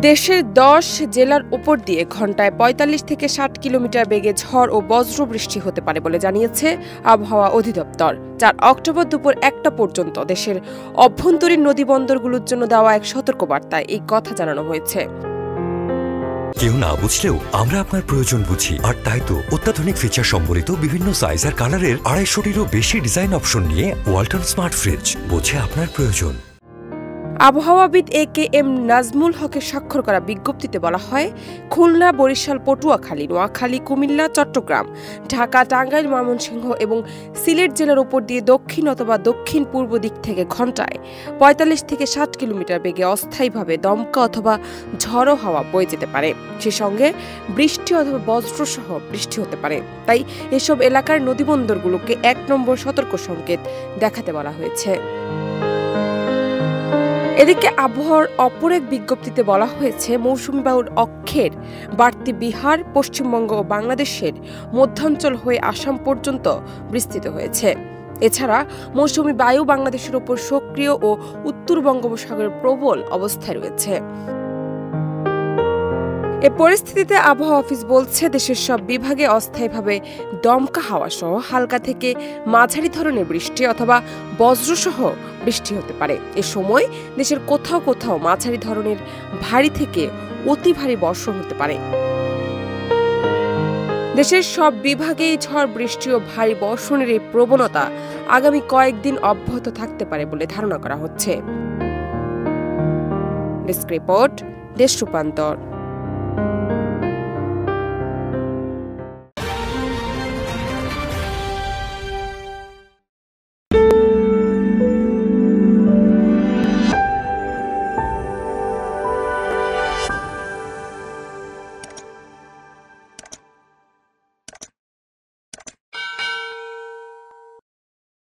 দেশের ১০ জেলার উপর দিয়ে ঘন্টায় ৪৫ থেকে ৬০ কিলোমিটার বেগে ঝড় ও বজ্রবৃষ্টি হতে পারে বলে জানিয়েছে আবহাওয়া অধিদপ্তর। ৪ অক্টোবর দুপুর ১টা পর্যন্ত দেশের অভ্যন্তরীণ নদীবন্দরগুলোর জন্য দেওয়া এক সতর্কবার্তায় এই কথা জানানো হয়েছে। কেউ না বুঝলেও আমরা আপনার প্রয়োজন বুঝি, আর তাই তো অত্যাধুনিক ফিচার সম্বলিত বিভিন্ন সাইজ আর কালারের ২৫০টিরও বেশি ডিজাইন অপশন নিয়ে ওয়ালটন স্মার্ট ফ্রিজ বোঝে আপনার প্রয়োজন। আবহাওয়াবিদ এ.কে.এম. নাজমুল হকের স্বাক্ষর করা বিজ্ঞপ্তিতে বলা হয়, খুলনা, বরিশাল, পটুয়াখালী, নোয়াখালী, কুমিল্লা, চট্টগ্রাম, ঢাকা, টাঙ্গাইল, ময়মনসিংহ এবং সিলেট জেলার উপর দিয়ে দক্ষিণ অথবা দক্ষিণ পূর্ব দিক থেকে ঘন্টায় ৪৫ থেকে ৬০ কিলোমিটার বেগে অস্থায়ীভাবে দমকা অথবা ঝড়ো হাওয়া বয়ে যেতে পারে। সে সঙ্গে বৃষ্টি অথবা বজ্রসহ বৃষ্টি হতে পারে। তাই এসব এলাকার নদীবন্দরগুলোকে ১ নম্বর সতর্ক সংকেত দেখাতে বলা হয়েছে। এদিকে আবহাওয়ার অপর এক বিজ্ঞপ্তিতে বলা হয়েছে, মৌসুমী বায়ুর অক্ষের বাড়তি বিহার, পশ্চিমবঙ্গ ও বাংলাদেশের মধ্যাঞ্চল হয়ে আসাম পর্যন্ত বিস্তৃত হয়েছে। এছাড়া মৌসুমী বায়ু বাংলাদেশের ওপর সক্রিয় ও উত্তর বঙ্গোপসাগরের প্রবল অবস্থায় রয়েছে। এ পরিস্থিতিতে আবহাওয়া অফিস বলছে, দেশের সব বিভাগে অস্থায়ীভাবে দমকা হাওয়া সহ হালকা থেকে মাঝারি ধরনের বৃষ্টি অথবা বজ্রসহ বৃষ্টি হতে পারে। এ সময় দেশের কোথাও কোথাও মাঝারি ধরনের ভারী থেকে অতি ভারী বর্ষণ হতে পারে। দেশের সব বিভাগেই ঝড় বৃষ্টি ও ভারী বর্ষণের এই প্রবণতা আগামী কয়েকদিন অব্যাহত থাকতে পারে বলে ধারণা করা হচ্ছে। ডেস্ক রিপোর্ট, দেশ রূপান্তর।